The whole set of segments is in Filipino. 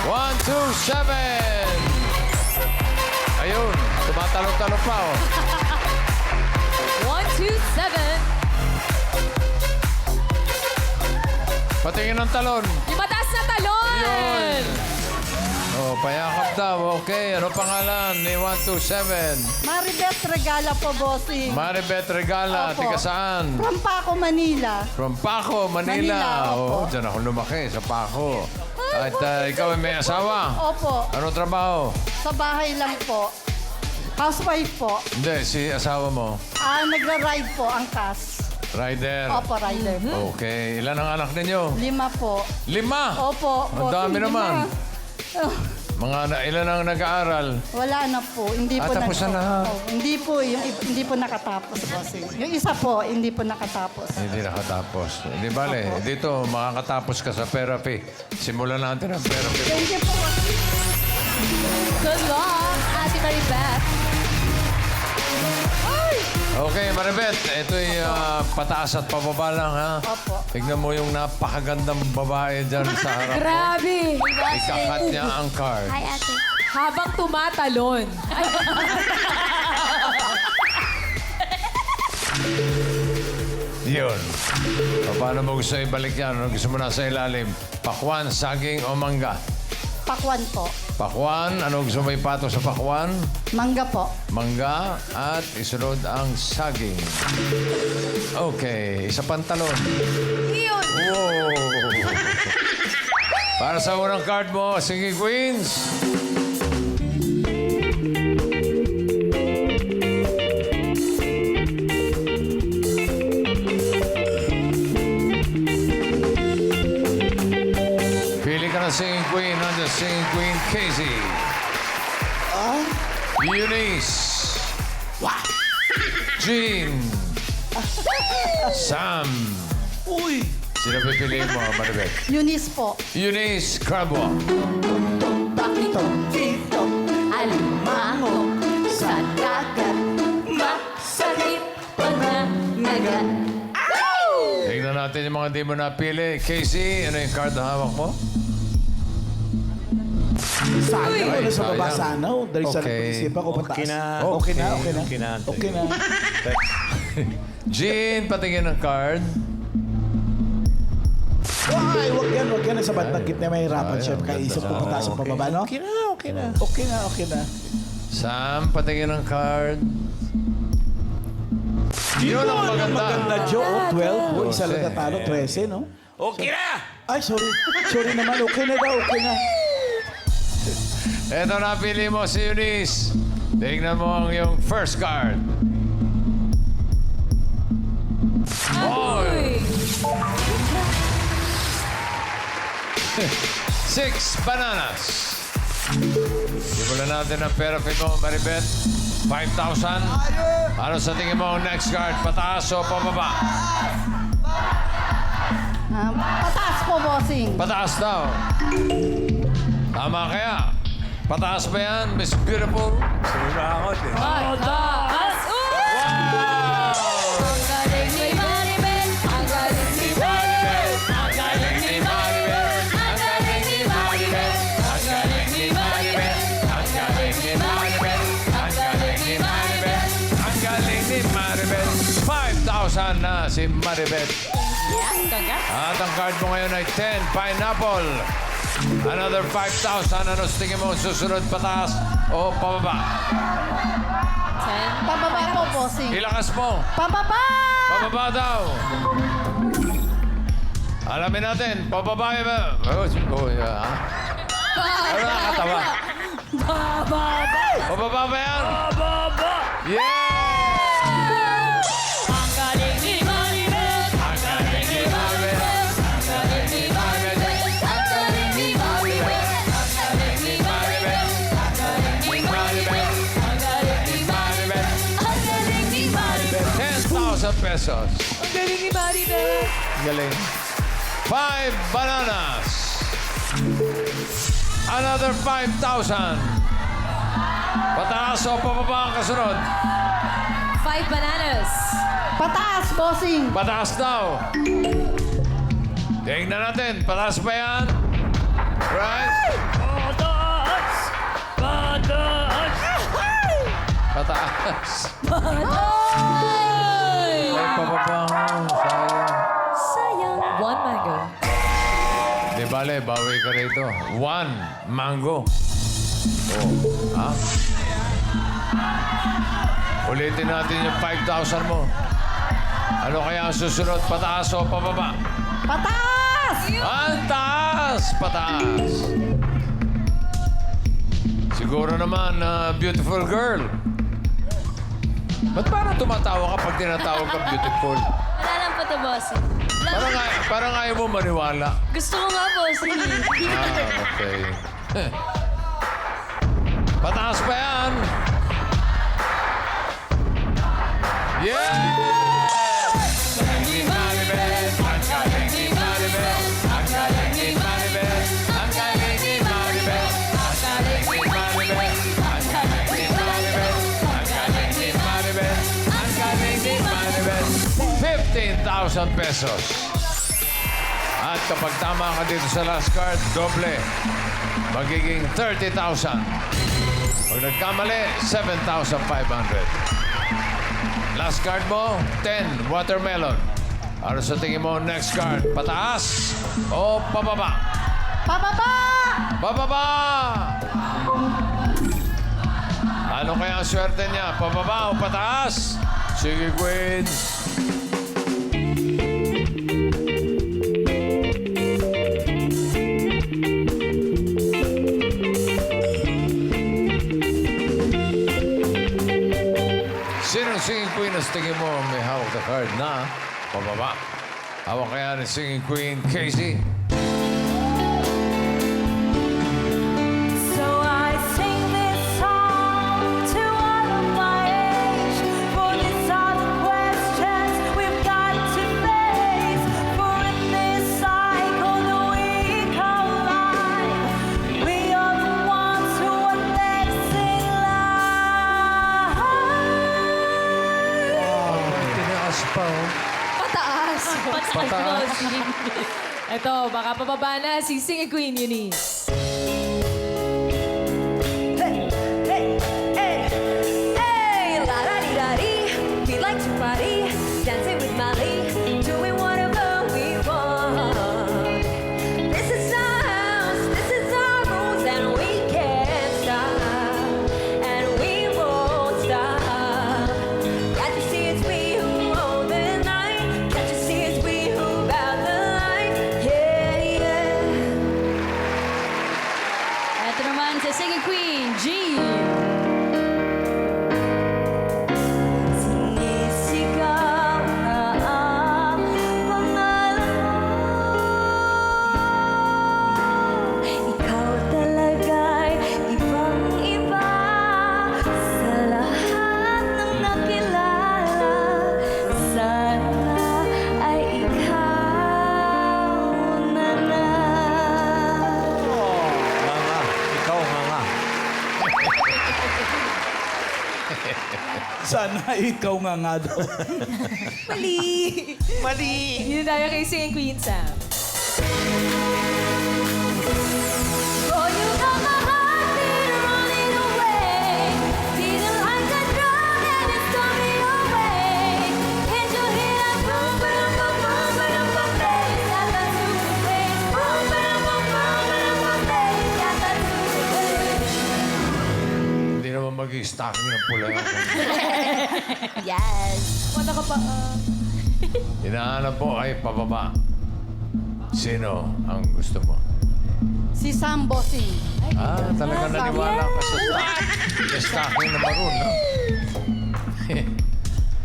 127. Ayun, tumatalon-talon pa, oh. 127. Patingin ng talon. Yung mataas na talon! Yun. Oh, payakap daw. Okay, ano pangalan ni 127? Maribeth Regala po, bossing. Maribeth Regala, Opo. tiga saan? From Paco, Manila. From Paco, Manila. Manila, Oh, opo. dyan ako lumaki, sa Paco. At ikaw ay may asawa? Opo, Anong trabaho? sa bahay lang po. Housewife po. Hindi, si asawa mo. Nagra-ride po ang cast. Rider. Opo, rider po. Okay, ilan ang anak ninyo? 5 po. 5? Opo. Ang dami bossing, naman. 5. Ilan ang nag-aaral? Wala na po. Hindi po tapos na lahat. hindi po. Hindi po nakatapos, bossing. Yung isa po, hindi po nakatapos. Hindi nakatapos. Hindi bale, dito makakatapos ka sa therapy. Simulan natin ang therapy. Thank you po. Good luck, Ate Maribeth. Okay, Maribeth, ito'y pataas at pababa lang, ha? Opo. Tignan mo yung napakagandang babae dyan sa harap mo. Grabe! Ikakat niya ang card. Hi, ate. Habang tumatalon. Yun. Paano mo gusto ibalik yan? Ano gusto mo nasa ilalim? Pakwan, saging o mangga? Pakwan po. Pakwan, ano gusto mo ipato sa pakwan? Mangga po. Mangga at isunod ang saging. Okay, isa pantalon. Yun! Wow! Para sa unang card mo, sige Queens. Pili ka ng singing queen. Nandiyan singing queen Casey. Eunice. Jean. Sam. Uy! Sino pipiliin mo, Maribeth? Eunice po. Eunice Crabwa. Dito, alimango sa dagat. Masakit pag nanagat. Tingnan natin yung mga di mo napili. Casey, ano yung card na hawak mo? Sana Ay, ano sa baba sayang. sana. Oh. Dahil sana Okay. pag-isipan ko pataas. Okay na. Okay na, okay na. Okay na. Okay na. Jean, patingin ng card. Ay, wag yan, wag yan. Sa bandang gitna may hirapan, chef. Kaisip ko pataas at pababa, no? Okay na, okay na. Okay na, okay na. Sam, patingin ng card. Yun ang maganda. Maganda, Joe. Oh, 12. Oh, isa lang 12. natalo. 13, no? Okay na! Ay, sorry. Sorry naman. Okay na daw, okay na. Eto, napili mo si Eunice. Tingnan mo ang iyong first card. Uy! 6 bananas. Simulan natin ang therapy mo, Maribeth. 5,000. Ano sa tingin mo ang next card? Pataas o pababa? Pataas po, bossing. Pataas daw. Tama kaya? Pataas ba yan, Miss Beautiful? Sumakot eh. Mataas! Ang galing ni Maribeth! Ang galing ni Maribeth! Ang galing ni Maribeth! Ang galing ni Maribeth! Ang galing ni Maribeth! Ang galing ni Maribeth! Ang galing ni Maribeth! Ang galing ni Maribeth! 5,000 na si Maribeth. Yes, congrats! At ang card mo ngayon ay 10, pineapple. Another 5,000. Ano sa tingin mo susunod, pataas o pababa? 10. Pababa po, bossing. Ilakas mo. Pababa! Pababa daw. Alamin natin, pababa ba? Oh, yeah. Ano nakakatawa? Pababa ba yan? Yeah! Ang galing ni Maribeth! Ang galing ni Maribeth. Ang galing ni Maribeth! Ang galing ni Maribeth! Ang galing ni Maribeth! Ang galing ni Maribeth! Ang galing ni Maribeth! Ang galing ni Maribeth! 10,000 pesos. Ang galing ni Maribeth! Galing. 5 bananas. Another 5,000. Pataas o pababa ang kasunod? 5 bananas! Pataas, bossing. Pataas daw. Tingnan natin, pataas ba yan? Right? Pataas. Ay! Ay, pababa. Sayang. Sayang. 1 mango. Di bale, bawi ka rito. 1 mango. Oh, ha? Ulitin natin yung 5,000 mo. Ano kaya ang susunod? Pataas o pababa? Pataas! Ang taas! Pataas! Siguro naman, beautiful girl. Ba't parang tumatawa ka pag tinatawag ka beautiful? Wala lang po to, bossing. Parang ayaw mo maniwala. Gusto ko nga, bossing. Okay. Pataas pa yan! Yeah! Ni Maribel, ang galing ni Maribel, ang galing ni Maribel, ang galing ni Maribel, ang galing ni Maribel, ang galing ni Maribel, ang galing ni Maribel, ang galing ni Maribel. 15,000 pesos. At kapag tama ka dito sa last card, doble. Magiging 30,000. Pag nagkamali, 7,500. Last card mo, 10, watermelon. Ano sa tingin mo, next card? Pataas o pababa? Pababa! Pababa! Ano kaya ang swerte niya? Pababa o pataas? Sige, Queens. Sinong singing queen ang tingin mo may hawak na card na pababa? Hawak kaya ni singing queen Casey? So I sing this song to all of my age. For these are the questions we've got to face. For in this cycle that we call life, we are the ones who are next in line. Tinaas pa, oh. Pataas! Pataas. Ito, baka pababa na si Singing Queen Eunice. Hey, hey, hey, hey, la da di da di. We like to party, dancing with Molly, doing whatever we want. This is our house, this is our rules, and we can't stop, and we won't stop. Can't you see it's we who own the night? Can't you see it's we who bout the line? Yeah, yeah. Ito naman si singing queen, Jean. Sinisigaw na ang pangalan mo. Ikaw talaga'y ibang-iba sa lahat ng nakilala. Sana ay ikaw na na. Nga. Ikaw nga. Sana ikaw nga daw. Mali! Mali! Hindi tayo kay Singing Queen Sam. Oh, you got my heart beat running away. Didn't like the drum and it stole me away. Can't you hear that boom, boom, boom, boom, boom, boom, bass? Got that super bass. Boom, boom, boom, boom, boom, boom, bass. Got that super bass. Hindi naman mag-i-stocking ng pula ako. Yes. Wala ka pa. Hinahanap mo ay pababa. Sino ang gusto mo? Si Sam Bossing. Talaga naniwala ka sa stocking na maroon, no?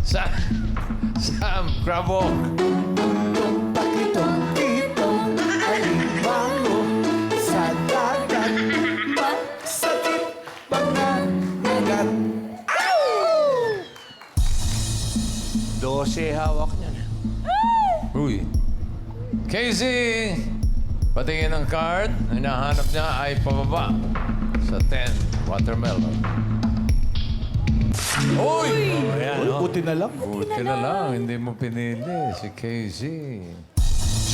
Sam, grab walk. Pakitong itong alimango sa dagat. Magsakit pangangagat. 12 hawak niyan. Uy. Casey! Patingin ng card. Hinahanap niya ay pababa sa 10, watermelon. Uy! Ayan, Uy, no? buti na lang. Buti na lang, hindi mo pinili si Casey.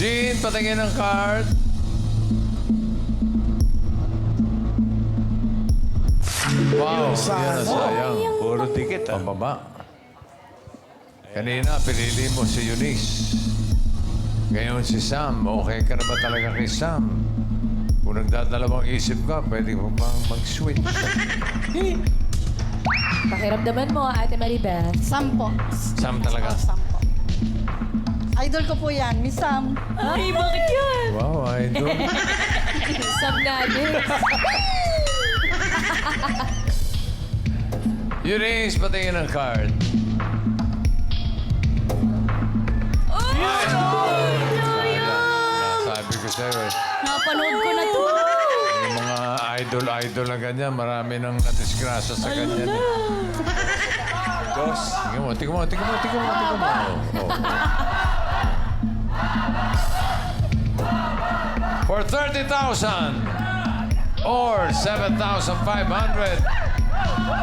Jean, patingin ng card. Wow, Yung sa- yan ang sayang. Puro dikit ah. Pababa. Kanina, pinili mo si Eunice. Ngayon si Sam. Okay ka na ba talaga kay Sam? Kung nagdadalawang isip ka, pwede mo bang mag-switch? Pakiramdaman mo, Ate Maribeth. Sam po. Sam talaga. Sam po. Idol ko po yan, Miss Sam. Ay, bakit yan? Wow, idol. Sam Nuggets. Eunice, patingin ang card. Sabi ko sa'yo eh. Napanood ko na to. Yung mga idol na ganyan, marami nang nadisgrasya sa ganyan. Eh. Dos. Tingnan mo. Oh. For 30,000 or 7,500,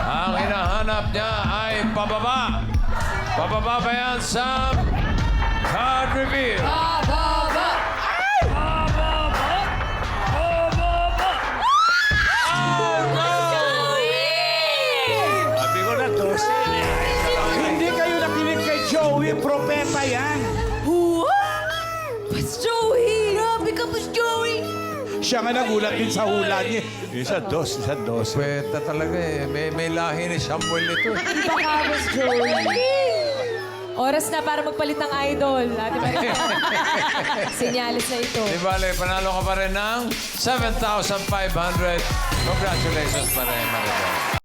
ang hinahanap niya ay pababa. Pababa ba yan, Sam? Card reveal. Sabi ko na, 12. Hindi kayo nakinig kay Joey. Propeta yan. Mas Joey! Grabe ka, Mas Joey! Siya nga nagulat din sa hula niya. Isa 2. Pweta talaga eh. May lahi ni Samuel ito. Iba ka, Mas Joey. Oras na para magpalit ng idol. Ate Maribeth. Sinyalis na ito. Di bale, panalo ka pa rin ng 7,500. Congratulations pa rin, Maribel.